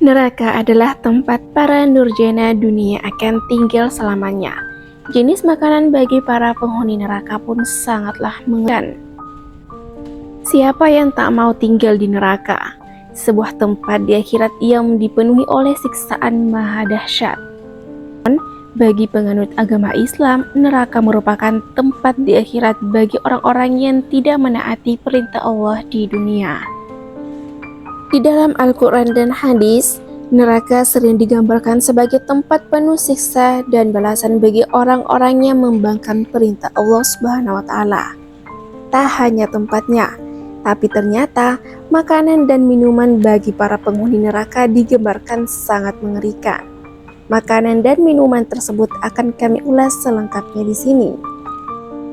Neraka adalah tempat para nurjana dunia akan tinggal selamanya. Jenis makanan bagi para penghuni neraka pun sangatlah mengerikan. Siapa yang tak mau tinggal di neraka? Sebuah tempat di akhirat yang dipenuhi oleh siksaan maha dahsyat. Bagi penganut agama Islam, neraka merupakan tempat di akhirat bagi orang-orang yang tidak menaati perintah Allah di dunia. Di dalam Al-Quran dan hadis, neraka sering digambarkan sebagai tempat penuh siksa dan balasan bagi orang-orang yang membangkang perintah Allah Subhanahu wa Ta'ala. Tak hanya tempatnya, tapi ternyata makanan dan minuman bagi para penghuni neraka digambarkan sangat mengerikan. Makanan dan minuman tersebut akan kami ulas selengkapnya di sini.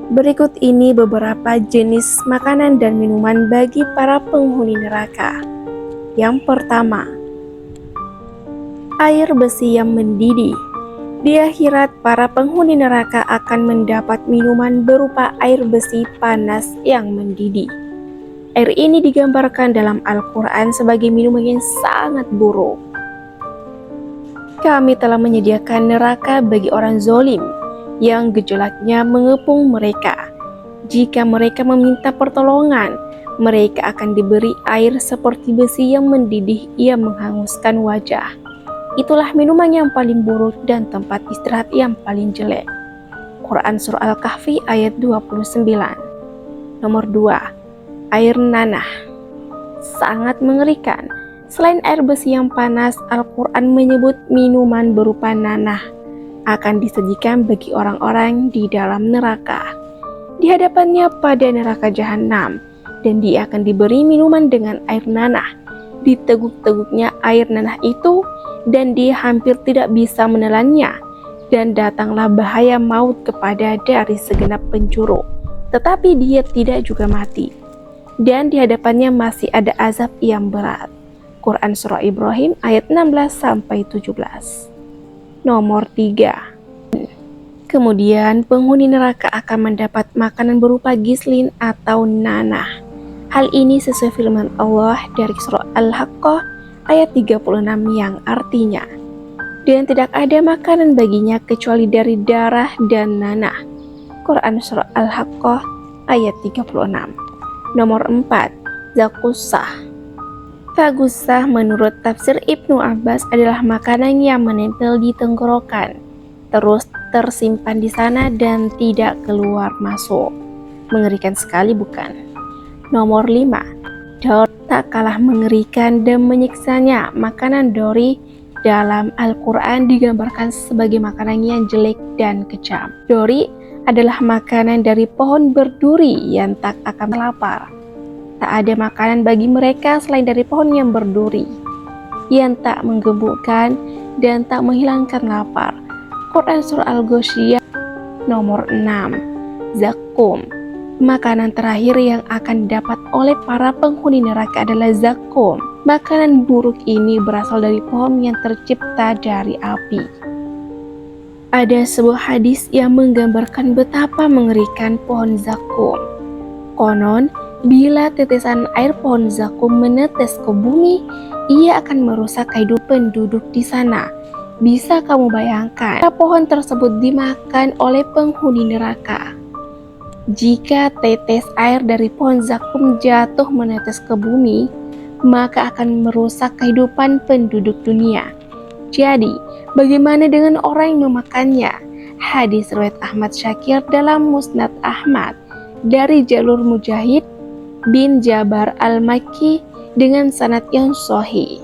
Berikut ini beberapa jenis makanan dan minuman bagi para penghuni neraka. Yang pertama, air besi yang mendidih. Di akhirat, para penghuni neraka akan mendapat minuman berupa air besi panas yang mendidih. Air ini digambarkan dalam Al-Quran sebagai minuman yang sangat buruk. Kami telah menyediakan neraka bagi orang zolim yang gejolaknya mengepung mereka. Jika mereka meminta pertolongan, mereka akan diberi air seperti besi yang mendidih yang menghanguskan wajah. Itulah minuman yang paling buruk dan tempat istirahat yang paling jelek. Quran Surah Al-Kahfi ayat 29. Nomor 2. Air nanah. Sangat mengerikan. Selain air besi yang panas, Al-Quran menyebut minuman berupa nanah akan disajikan bagi orang-orang di dalam neraka. Di hadapannya pada neraka jahanam, dan dia akan diberi minuman dengan air nanah. Diteguk-teguknya air nanah itu, dan dia hampir tidak bisa menelannya, dan datanglah bahaya maut kepada dari segenap penjuru. Tetapi dia tidak juga mati, dan di hadapannya masih ada azab yang berat. Quran Surah Ibrahim ayat 16-17. Nomor 3. Kemudian penghuni neraka akan mendapat makanan berupa gislin atau nanah. Hal ini sesuai firman Allah dari Surah Al-Haqqah ayat 36 yang artinya, dan tidak ada makanan baginya kecuali dari darah dan nanah. Quran Surah Al-Haqqah ayat 36. Nomor 4. Zakusah. Fagusah menurut tafsir Ibnu Abbas adalah makanan yang menempel di tenggorokan, terus tersimpan di sana dan tidak keluar masuk. Mengerikan sekali bukan? Nomor 5. Dori. Tak kalah mengerikan dan menyiksanya, makanan dori dalam Al-Quran digambarkan sebagai makanan yang jelek dan kejam. Dori adalah makanan dari pohon berduri yang tak akan lapar. Tak ada makanan bagi mereka selain dari pohon yang berduri, yang tak menggembukkan dan tak menghilangkan lapar. Quran Surah Al-Ghoshiyah nomor 6. Zakum. Makanan terakhir yang akan didapat oleh para penghuni neraka adalah zakum. Makanan buruk ini berasal dari pohon yang tercipta dari api. Ada sebuah hadis yang menggambarkan betapa mengerikan pohon zakum. Konon, bila tetesan air pohon zakum menetes ke bumi, ia akan merusak kehidupan penduduk di sana. Bisa kamu bayangkan, pohon tersebut dimakan oleh penghuni neraka. Jika tetes air dari pohon zakum jatuh menetes ke bumi, maka akan merusak kehidupan penduduk dunia. Jadi, bagaimana dengan orang yang memakannya? Hadis riwayat Ahmad Syakir dalam Musnad Ahmad dari jalur Mujahid bin Jabar Al-Makki dengan sanad yang sahih.